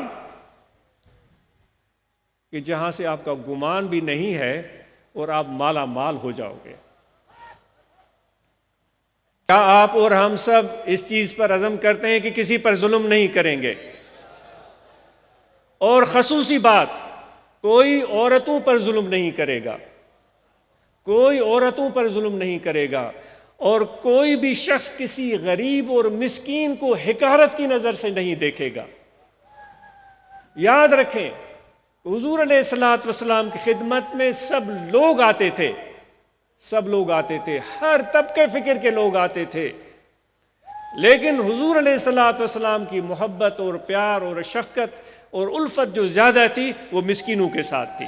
کہ جہاں سے آپ کا گمان بھی نہیں ہے، اور آپ مالا مال ہو جاؤ گے۔ کیا آپ اور ہم سب اس چیز پر عزم کرتے ہیں کہ کسی پر ظلم نہیں کریں گے؟ اور خصوصی بات، کوئی عورتوں پر ظلم نہیں کرے گا، کوئی عورتوں پر ظلم نہیں کرے گا، اور کوئی بھی شخص کسی غریب اور مسکین کو حقارت کی نظر سے نہیں دیکھے گا۔ یاد رکھیں، حضور علیہ الصلوۃ والسلام کی خدمت میں سب لوگ آتے تھے، سب لوگ آتے تھے، ہر طبقے فکر کے لوگ آتے تھے، لیکن حضور علیہ الصلوۃ والسلام کی محبت اور پیار اور شفقت اور الفت جو زیادہ تھی وہ مسکینوں کے ساتھ تھی۔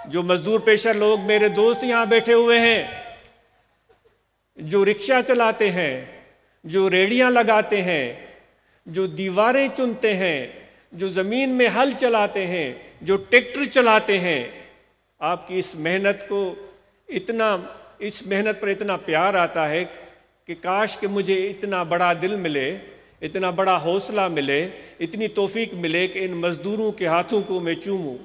جو مزدور پیشہ لوگ میرے دوست یہاں بیٹھے ہوئے ہیں، جو رکشہ چلاتے ہیں، جو ریڑیاں لگاتے ہیں، جو دیواریں چنتے ہیں، جو زمین میں ہل چلاتے ہیں، جو ٹریکٹر چلاتے ہیں، آپ کی اس محنت پر اتنا پیار آتا ہے کہ کاش کہ مجھے اتنا بڑا دل ملے، اتنا بڑا حوصلہ ملے، اتنی توفیق ملے کہ ان مزدوروں کے ہاتھوں کو میں چوموں،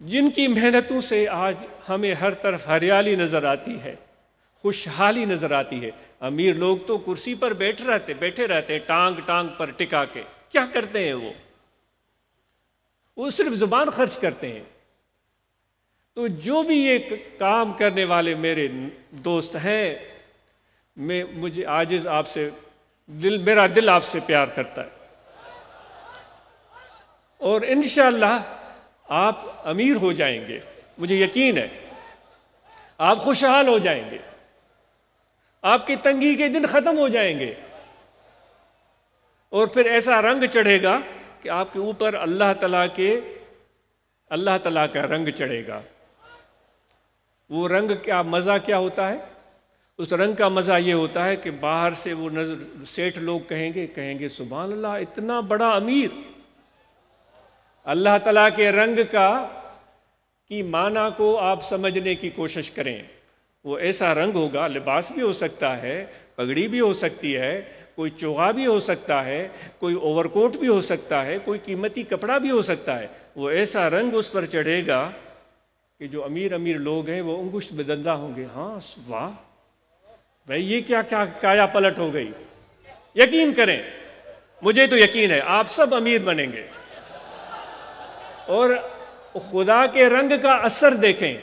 جن کی محنتوں سے آج ہمیں ہر طرف ہریالی نظر آتی ہے، خوشحالی نظر آتی ہے۔ امیر لوگ تو کرسی پر بیٹھے رہتے ہیں، ٹانگ پر ٹکا کے، کیا کرتے ہیں وہ صرف زبان خرچ کرتے ہیں۔ تو جو بھی یہ کام کرنے والے میرے دوست ہیں، مجھے عاجز آپ سے میرا دل آپ سے پیار کرتا ہے، اور انشاءاللہ آپ امیر ہو جائیں گے، مجھے یقین ہے، آپ خوشحال ہو جائیں گے، آپ کی تنگی کے دن ختم ہو جائیں گے، اور پھر ایسا رنگ چڑھے گا کہ آپ کے اوپر اللہ تعالیٰ کا رنگ چڑھے گا۔ وہ رنگ کیا مزہ کیا ہوتا ہے؟ اس رنگ کا مزہ یہ ہوتا ہے کہ باہر سے وہ سیٹھ لوگ کہیں گے سبحان اللہ، اتنا بڑا امیر۔ اللہ تعالیٰ کے رنگ کی معنی کو آپ سمجھنے کی کوشش کریں۔ وہ ایسا رنگ ہوگا، لباس بھی ہو سکتا ہے، پگڑی بھی ہو سکتی ہے، کوئی چوغا بھی ہو سکتا ہے، کوئی اوور کوٹ بھی ہو سکتا ہے، کوئی قیمتی کپڑا بھی ہو سکتا ہے۔ وہ ایسا رنگ اس پر چڑھے گا کہ جو امیر لوگ ہیں وہ انگشت بدندہ ہوں گے، ہاں واہ بھائی یہ کیا کایا پلٹ ہو گئی۔ یقین کریں، مجھے تو یقین ہے آپ سب امیر بنیں گے، اور خدا کے رنگ کا اثر دیکھیں،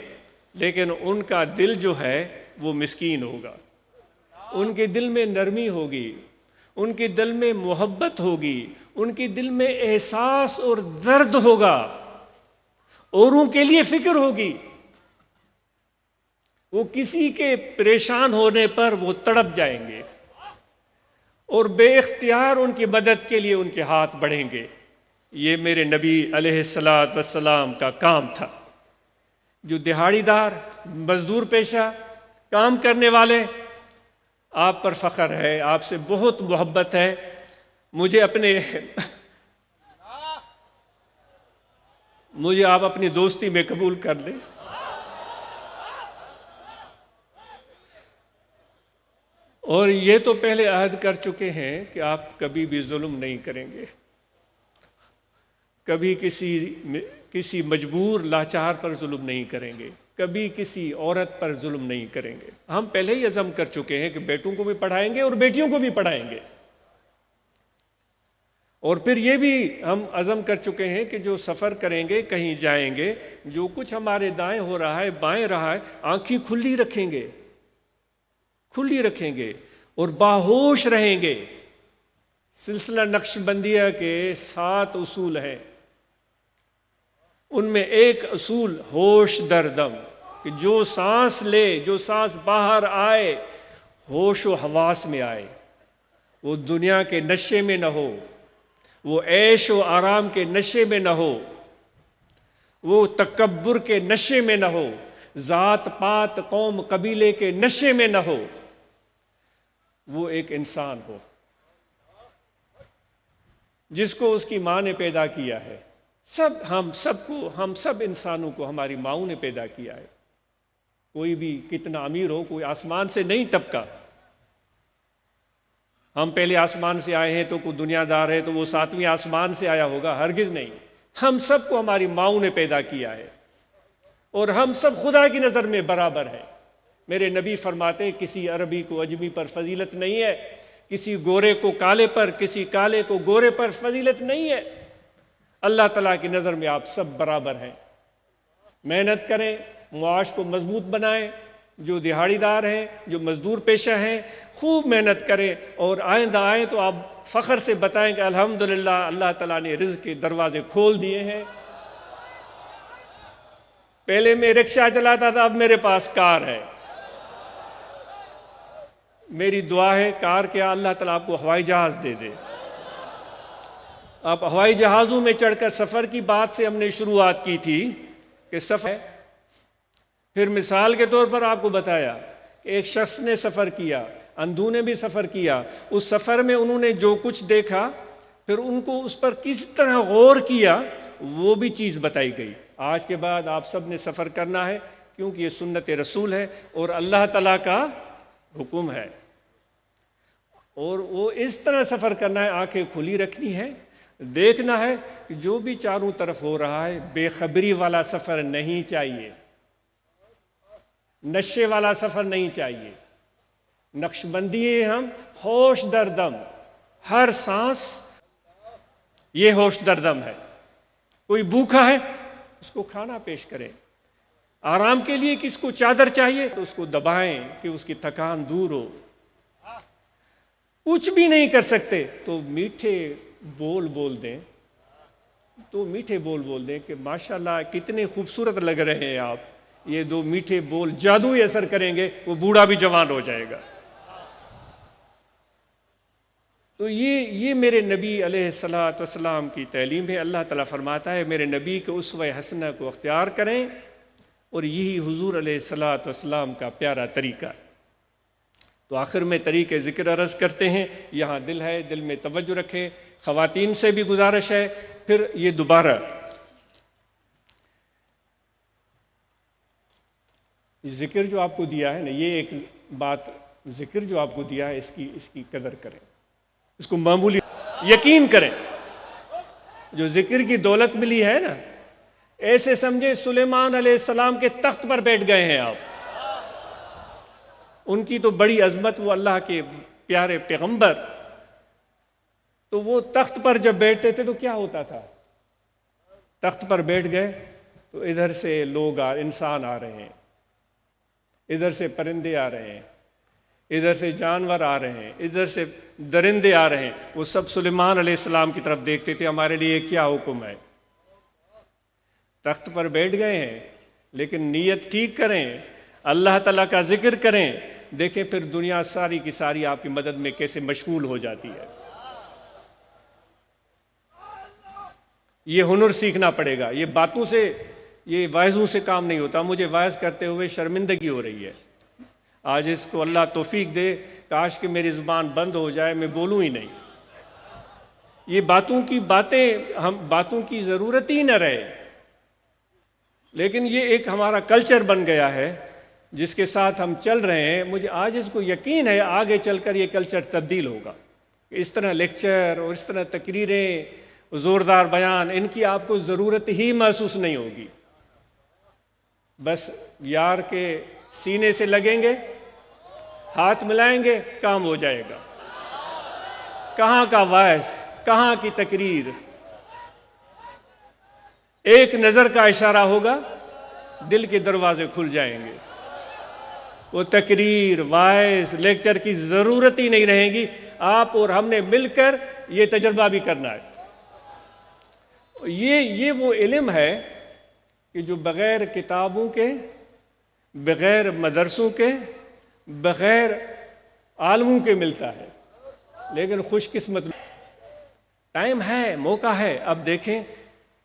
لیکن ان کا دل جو ہے وہ مسکین ہوگا، ان کے دل میں نرمی ہوگی، ان کے دل میں محبت ہوگی، ان کے دل میں احساس اور درد ہوگا، اوروں کے لیے فکر ہوگی۔ وہ کسی کے پریشان ہونے پر وہ تڑپ جائیں گے، اور بے اختیار ان کی مدد کے لیے ان کے ہاتھ بڑھیں گے۔ یہ میرے نبی علیہ السلام کا کام تھا۔ جو دہاڑی دار، مزدور پیشہ، کام کرنے والے، آپ پر فخر ہے، آپ سے بہت محبت ہے، مجھے آپ اپنی دوستی میں قبول کر لیں۔ اور یہ تو پہلے عہد کر چکے ہیں کہ آپ کبھی بھی ظلم نہیں کریں گے، کبھی کسی مجبور لاچار پر ظلم نہیں کریں گے، کبھی کسی عورت پر ظلم نہیں کریں گے۔ ہم پہلے ہی عزم کر چکے ہیں کہ بیٹوں کو بھی پڑھائیں گے اور بیٹیوں کو بھی پڑھائیں گے، اور پھر یہ بھی ہم عزم کر چکے ہیں کہ جو سفر کریں گے، کہیں جائیں گے، جو کچھ ہمارے دائیں ہو رہا ہے، بائیں رہا ہے، آنکھیں کھلی رکھیں گے اور باہوش رہیں گے۔ سلسلہ نقشبندیہ کے 7 اصول ہیں، ان میں ایک اصول ہوش در دم، کہ جو سانس لے، جو سانس باہر آئے، ہوش و حواس میں آئے، وہ دنیا کے نشے میں نہ ہو، وہ عیش و آرام کے نشے میں نہ ہو، وہ تکبر کے نشے میں نہ ہو، ذات پات قوم قبیلے کے نشے میں نہ ہو، وہ ایک انسان ہو جس کو اس کی ماں نے پیدا کیا ہے۔ ہم سب انسانوں کو ہماری ماؤں نے پیدا کیا ہے۔ کوئی بھی کتنا امیر ہو، کوئی آسمان سے نہیں ٹپکا۔ ہم پہلے آسمان سے آئے ہیں تو کوئی دنیا دار ہے تو وہ 7ویں آسمان سے آیا ہوگا، ہرگز نہیں۔ ہم سب کو ہماری ماؤں نے پیدا کیا ہے، اور ہم سب خدا کی نظر میں برابر ہیں۔ میرے نبی فرماتے کسی عربی کو عجمی پر فضیلت نہیں ہے، کسی گورے کو کالے پر، کسی کالے کو گورے پر فضیلت نہیں ہے۔ اللہ تعالیٰ کی نظر میں آپ سب برابر ہیں۔ محنت کریں، معاش کو مضبوط بنائیں، جو دیہاڑی دار ہیں، جو مزدور پیشہ ہیں، خوب محنت کریں، اور آئندہ آئیں تو آپ فخر سے بتائیں کہ الحمدللہ اللہ تعالیٰ نے رزق کے دروازے کھول دیے ہیں۔ پہلے میں رکشہ چلاتا تھا، اب میرے پاس کار ہے۔ میری دعا ہے کار کیا، اللہ تعالیٰ آپ کو ہوائی جہاز دے دے۔ آپ ہوائی جہازوں میں چڑھ کر سفر کی بات سے ہم نے شروعات کی تھی کہ سفر ہے، پھر مثال کے طور پر آپ کو بتایا کہ ایک شخص نے سفر کیا، اندھو نے بھی سفر کیا، اس سفر میں انہوں نے جو کچھ دیکھا پھر ان کو اس پر کس طرح غور کیا وہ بھی چیز بتائی گئی۔ آج کے بعد آپ سب نے سفر کرنا ہے، کیونکہ یہ سنت رسول ہے اور اللہ تعالیٰ کا حکم ہے، اور وہ اس طرح سفر کرنا ہے، آنکھیں کھلی رکھنی ہے، دیکھنا ہے کہ جو بھی چاروں طرف ہو رہا ہے بے خبری والا سفر نہیں چاہیے، نشے والا سفر نہیں چاہیے۔ نقش بندی ہے ہم، ہوش دردم، ہر سانس یہ ہوش دردم ہے۔ کوئی بھوکا ہے اس کو کھانا پیش کریں، آرام کے لیے کس کو چادر چاہیے تو اس کو دبائیں کہ اس کی تھکان دور ہو۔ کچھ بھی نہیں کر سکتے تو میٹھے بول بول دیں، کہ ماشاءاللہ کتنے خوبصورت لگ رہے ہیں آپ، یہ دو میٹھے بول جادوئی اثر کریں گے، وہ بوڑھا بھی جوان ہو جائے گا۔ تو یہ میرے نبی علیہ السلام کی تعلیم ہے۔ اللہ تعالیٰ فرماتا ہے میرے نبی کے اسوہ حسنہ کو اختیار کریں، اور یہی حضور علیہ السلام کا پیارا طریقہ ہے۔ تو آخر میں طریقے ذکر عرض کرتے ہیں، یہاں دل ہے، دل میں توجہ رکھیں۔ خواتین سے بھی گزارش ہے، پھر یہ دوبارہ ذکر جو آپ کو دیا ہے نا، یہ ایک بات، ذکر جو آپ کو دیا ہے اس کی قدر کریں، اس کو معمولی یقین کریں۔ جو ذکر کی دولت ملی ہے نا، ایسے سمجھیں سلیمان علیہ السلام کے تخت پر بیٹھ گئے ہیں آپ۔ ان کی تو بڑی عظمت، وہ اللہ کے پیارے پیغمبر، تو وہ تخت پر جب بیٹھتے تھے تو کیا ہوتا تھا؟ تخت پر بیٹھ گئے تو ادھر سے لوگ انسان آ رہے ہیں، ادھر سے پرندے آ رہے ہیں، ادھر سے جانور آ رہے ہیں، ادھر سے درندے آ رہے ہیں، وہ سب سلیمان علیہ السلام کی طرف دیکھتے تھے، ہمارے لیے کیا حکم ہے؟ تخت پر بیٹھ گئے ہیں لیکن نیت ٹھیک کریں، اللہ تعالیٰ کا ذکر کریں، دیکھیں پھر دنیا ساری کی ساری آپ کی مدد میں کیسے مشغول ہو جاتی ہے۔ یہ ہنر سیکھنا پڑے گا، یہ باتوں سے، یہ واعظوں سے کام نہیں ہوتا۔ مجھے واعظ کرتے ہوئے شرمندگی ہو رہی ہے، آج اس کو اللہ توفیق دے، کاش کہ میری زبان بند ہو جائے، میں بولوں ہی نہیں۔ یہ باتوں کی ضرورت ہی نہ رہے، لیکن یہ ایک ہمارا کلچر بن گیا ہے جس کے ساتھ ہم چل رہے ہیں۔ مجھے آج اس کو یقین ہے آگے چل کر یہ کلچر تبدیل ہوگا، اس طرح لیکچر اور اس طرح تقریریں، زوردار بیان، ان کی آپ کو ضرورت ہی محسوس نہیں ہوگی۔ بس یار کے سینے سے لگیں گے، ہاتھ ملائیں گے، کام ہو جائے گا۔ کہاں کا وائس، کہاں کی تقریر، ایک نظر کا اشارہ ہوگا، دل کے دروازے کھل جائیں گے۔ وہ تقریر، وائس، لیکچر کی ضرورت ہی نہیں رہے گی۔ آپ اور ہم نے مل کر یہ تجربہ بھی کرنا ہے۔ یہ وہ علم ہے کہ جو بغیر کتابوں کے، بغیر مدرسوں کے، بغیر عالموں کے ملتا ہے، لیکن خوش قسمت ٹائم ہے، موقع ہے۔ اب دیکھیں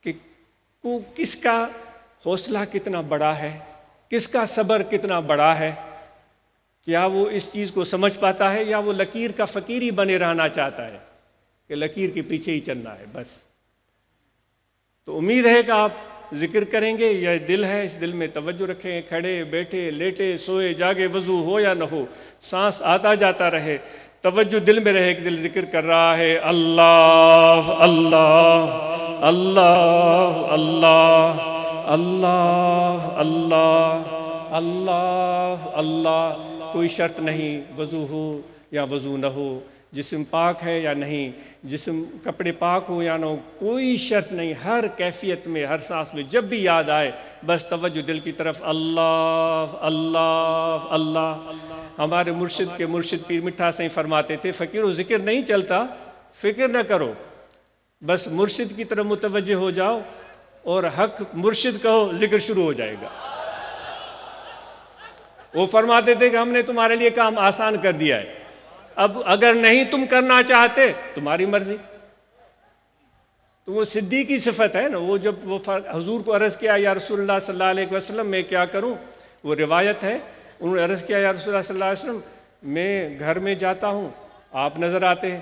کہ کس کا حوصلہ کتنا بڑا ہے، کس کا صبر کتنا بڑا ہے، کیا وہ اس چیز کو سمجھ پاتا ہے، یا وہ لکیر کا فقیر ہی بنے رہنا چاہتا ہے کہ لکیر کے پیچھے ہی چلنا ہے بس۔ تو امید ہے کہ آپ ذکر کریں گے، یہ دل ہے، اس دل میں توجہ رکھیں، کھڑے بیٹھے لیٹے سوئے جاگے، وضو ہو یا نہ ہو، سانس آتا جاتا رہے، توجہ دل میں رہے کہ دل ذکر کر رہا ہے، اللہ اللہ اللہ اللہ اللہ اللہ اللہ اللہ۔ کوئی شرط نہیں، وضو ہو یا وضو نہ ہو، جسم پاک ہے یا نہیں، جسم کپڑے پاک ہو یا نہ ہو، کوئی شرط نہیں۔ ہر کیفیت میں، ہر سانس میں جب بھی یاد آئے بس توجہ دل کی طرف، اللہ اللہ اللہ۔ ہمارے مرشد کے مرشد پیر مٹھا سے فرماتے تھے فقیر و ذکر نہیں چلتا، فکر نہ کرو، بس مرشد کی طرف متوجہ ہو جاؤ اور حق مرشد کہو، ذکر شروع ہو جائے گا۔ وہ فرماتے تھے کہ ہم نے تمہارے لیے کام آسان کر دیا ہے، اب اگر نہیں تم کرنا چاہتے تمہاری مرضی۔ تو وہ صدیقی صفت ہے نا، وہ جب وہ حضور کو عرض کیا یا رسول اللہ صلی اللہ علیہ وسلم میں کیا کروں، وہ روایت ہے، انہوں نے عرض کیا یا رسول اللہ صلی اللہ علیہ وسلم میں گھر میں جاتا ہوں آپ نظر آتے ہیں،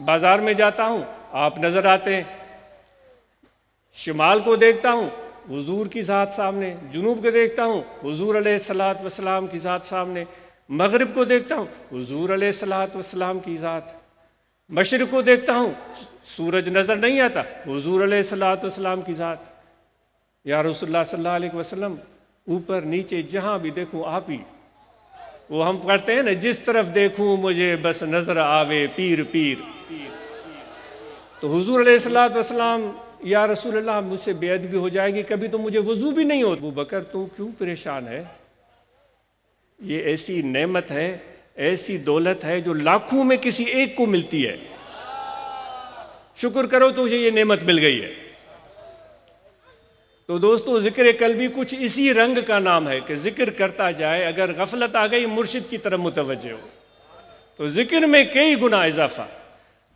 بازار میں جاتا ہوں آپ نظر آتے ہیں، شمال کو دیکھتا ہوں حضور کی ذات سامنے، جنوب کو دیکھتا ہوں حضور علیہ السلام کی ذات سامنے، مغرب کو دیکھتا ہوں حضور علیہ السلام کی ذات، مشرق کو دیکھتا ہوں سورج نظر نہیں آتا حضور علیہ السلام کی ذات۔ یا رسول اللہ صلی اللہ علیہ وسلم اوپر نیچے جہاں بھی دیکھوں آپ ہی۔ وہ ہم کرتے ہیں نا، جس طرف دیکھوں مجھے بس نظر آوے پیر پیر۔ تو حضور علیہ السلام یا رسول اللہ مجھ سے بے ادبی ہو جائے گی، کبھی تو مجھے وضو بھی نہیں ہوتا۔ ابو بکر تو کیوں پریشان ہے؟ یہ ایسی نعمت ہے، ایسی دولت ہے جو لاکھوں میں کسی ایک کو ملتی ہے، شکر کرو تجھے یہ نعمت مل گئی ہے۔ تو دوستو ذکر قلبی کچھ اسی رنگ کا نام ہے کہ ذکر کرتا جائے، اگر غفلت آ گئی مرشد کی طرف متوجہ ہو تو ذکر میں کئی گنا اضافہ۔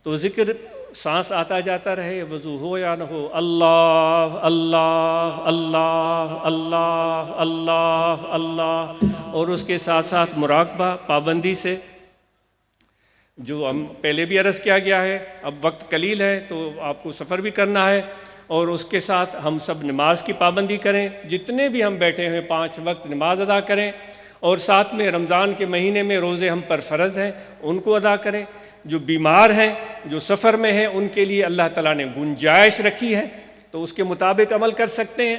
تو ذکر سانس آتا جاتا رہے، وضو ہو یا نہ ہو، اللہ اللہ اللہ اللہ اللہ اللہ، اور اس کے ساتھ ساتھ مراقبہ پابندی سے، جو ہم پہلے بھی عرض کیا گیا ہے۔ اب وقت قلیل ہے تو آپ کو سفر بھی کرنا ہے، اور اس کے ساتھ ہم سب نماز کی پابندی کریں، جتنے بھی ہم بیٹھے ہوئے 5 وقت نماز ادا کریں، اور ساتھ میں رمضان کے مہینے میں روزے ہم پر فرض ہیں ان کو ادا کریں۔ جو بیمار ہیں، جو سفر میں ہیں، ان کے لیے اللہ تعالیٰ نے گنجائش رکھی ہے تو اس کے مطابق عمل کر سکتے ہیں۔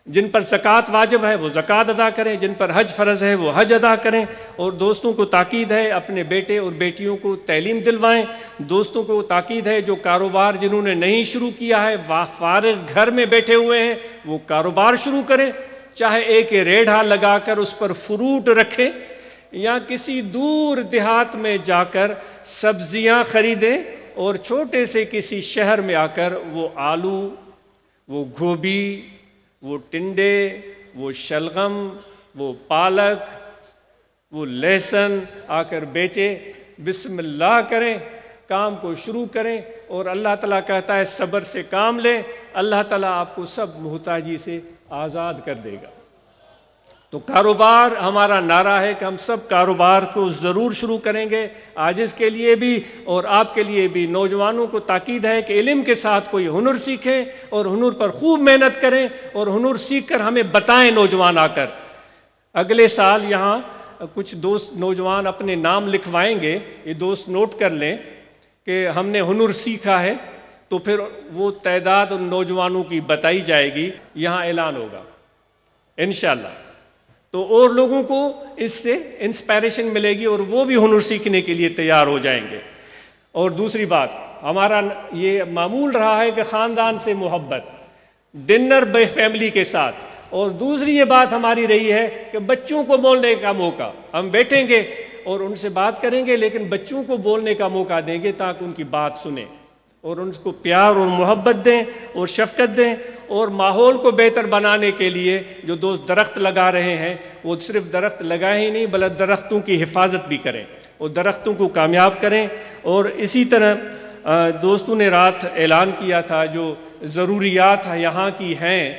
جن پر زکوٰۃ واجب ہے وہ زکوٰۃ ادا کریں، جن پر حج فرض ہے وہ حج ادا کریں، اور دوستوں کو تاکید ہے اپنے بیٹے اور بیٹیوں کو تعلیم دلوائیں۔ دوستوں کو تاکید ہے جو کاروبار جنہوں نے نہیں شروع کیا ہے، فارغ گھر میں بیٹھے ہوئے ہیں، وہ کاروبار شروع کریں، چاہے ایک ریڑھا لگا کر اس پر فروٹ رکھیں، یا کسی دور دیہات میں جا کر سبزیاں خریدیں، اور چھوٹے سے کسی شہر میں آ کر وہ آلو، وہ گوبھی، وہ ٹنڈے، وہ شلغم، وہ پالک، وہ لہسن آ کر بیچے، بسم اللہ کریں، کام کو شروع کریں، اور اللہ تعالیٰ کہتا ہے صبر سے کام لیں، اللہ تعالیٰ آپ کو سب محتاجی سے آزاد کر دے گا۔ تو کاروبار ہمارا نعرہ ہے کہ ہم سب کاروبار کو ضرور شروع کریں گے، عاجز کے لیے بھی اور آپ کے لیے بھی۔ نوجوانوں کو تاکید ہے کہ علم کے ساتھ کوئی ہنر سیکھیں اور ہنر پر خوب محنت کریں، اور ہنر سیکھ کر ہمیں بتائیں نوجوان آ کر۔ اگلے سال یہاں کچھ دوست نوجوان اپنے نام لکھوائیں گے، یہ دوست نوٹ کر لیں کہ ہم نے ہنر سیکھا ہے، تو پھر وہ تعداد ان نوجوانوں کی بتائی جائے گی، یہاں اعلان ہوگا انشاءاللہ۔ تو اور لوگوں کو اس سے انسپائریشن ملے گی اور وہ بھی ہنر سیکھنے کے لیے تیار ہو جائیں گے۔ اور دوسری بات، ہمارا یہ معمول رہا ہے کہ خاندان سے محبت، ڈنر بے فیملی کے ساتھ، اور دوسری یہ بات ہماری رہی ہے کہ بچوں کو بولنے کا موقع، ہم بیٹھیں گے اور ان سے بات کریں گے، لیکن بچوں کو بولنے کا موقع دیں گے تاکہ ان کی بات سنیں، اور ان کو پیار اور محبت دیں اور شفقت دیں۔ اور ماحول کو بہتر بنانے کے لیے جو دوست درخت لگا رہے ہیں، وہ صرف درخت لگائیں ہی نہیں بلکہ درختوں کی حفاظت بھی کریں اور درختوں کو کامیاب کریں۔ اور اسی طرح دوستوں نے رات اعلان کیا تھا جو ضروریات یہاں کی ہیں،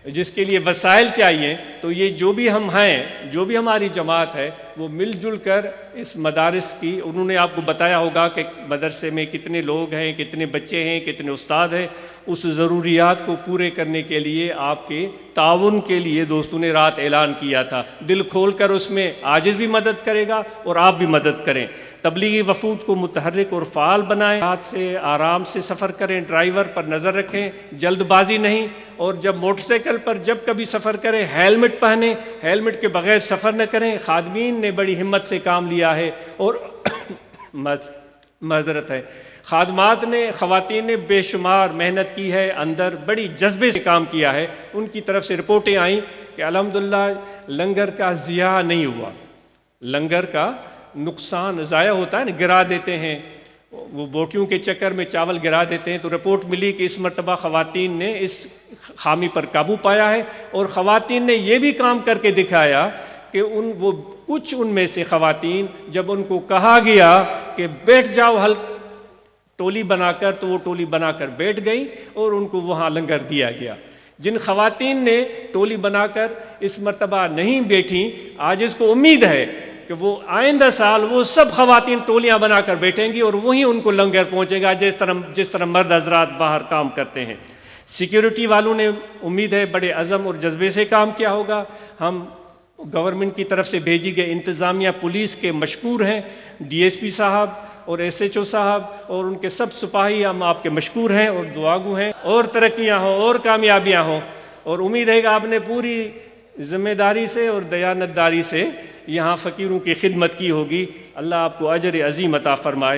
جس کے لیے وسائل چاہیے، تو یہ جو بھی ہم ہیں، جو بھی ہماری جماعت ہے، وہ مل جل کر اس مدارس کی، انہوں نے آپ کو بتایا ہوگا کہ مدرسے میں کتنے لوگ ہیں، کتنے بچے ہیں، کتنے استاد ہیں، اس ضروریات کو پورے کرنے کے لیے آپ کے تعاون کے لیے دوستوں نے رات اعلان کیا تھا۔ دل کھول کر اس میں عاجز بھی مدد کرے گا اور آپ بھی مدد کریں۔ تبلیغی وفود کو متحرک اور فعال بنائیں، ہاتھ سے آرام سے سفر کریں، ڈرائیور پر نظر رکھیں، جلد بازی نہیں، اور جب موٹر سائیکل پر جب کبھی سفر کریں ہیلمٹ پہنیں، ہیلمٹ کے بغیر سفر نہ کریں۔ خادمین نے بڑی ہمت سے کام لیا ہے، اور معذرت ہے، خادمات نے، خواتین نے بے شمار محنت کی ہے، اندر بڑی جذبے سے کام کیا ہے۔ ان کی طرف سے رپورٹیں آئیں کہ الحمدللہ لنگر کا ضیاع نہیں ہوا۔ لنگر کا نقصان ضائع ہوتا ہے نا، گرا دیتے ہیں، وہ بوٹیوں کے چکر میں چاول گرا دیتے ہیں، تو رپورٹ ملی کہ اس مرتبہ خواتین نے اس خامی پر قابو پایا ہے، اور خواتین نے یہ بھی کام کر کے دکھایا کہ وہ کچھ ان میں سے خواتین، جب ان کو کہا گیا کہ بیٹھ جاؤ ٹولی بنا کر، تو وہ ٹولی بنا کر بیٹھ گئیں اور ان کو وہاں لنگر دیا گیا۔ جن خواتین نے ٹولی بنا کر اس مرتبہ نہیں بیٹھیں، آج اس کو امید ہے کہ وہ آئندہ سال وہ سب خواتین ٹولیاں بنا کر بیٹھیں گی اور وہیں ان کو لنگر پہنچے گا، جس طرح مرد حضرات باہر کام کرتے ہیں۔ سیکیورٹی والوں نے امید ہے بڑے عزم اور جذبے سے کام کیا ہوگا۔ ہم گورنمنٹ کی طرف سے بھیجی گئی انتظامیہ پولیس کے مشکور ہیں، ڈی ایس پی صاحب اور ایس ایچ او صاحب اور ان کے سب سپاہی، ہم آپ کے مشکور ہیں اور دعاگو ہیں، اور ترقیاں ہوں اور کامیابیاں ہوں، اور امید ہے کہ آپ نے پوری ذمہ داری سے اور دیانت داری سے یہاں فقیروں کی خدمت کی ہوگی۔ اللہ آپ کو اجر عظیم عطا فرمائے۔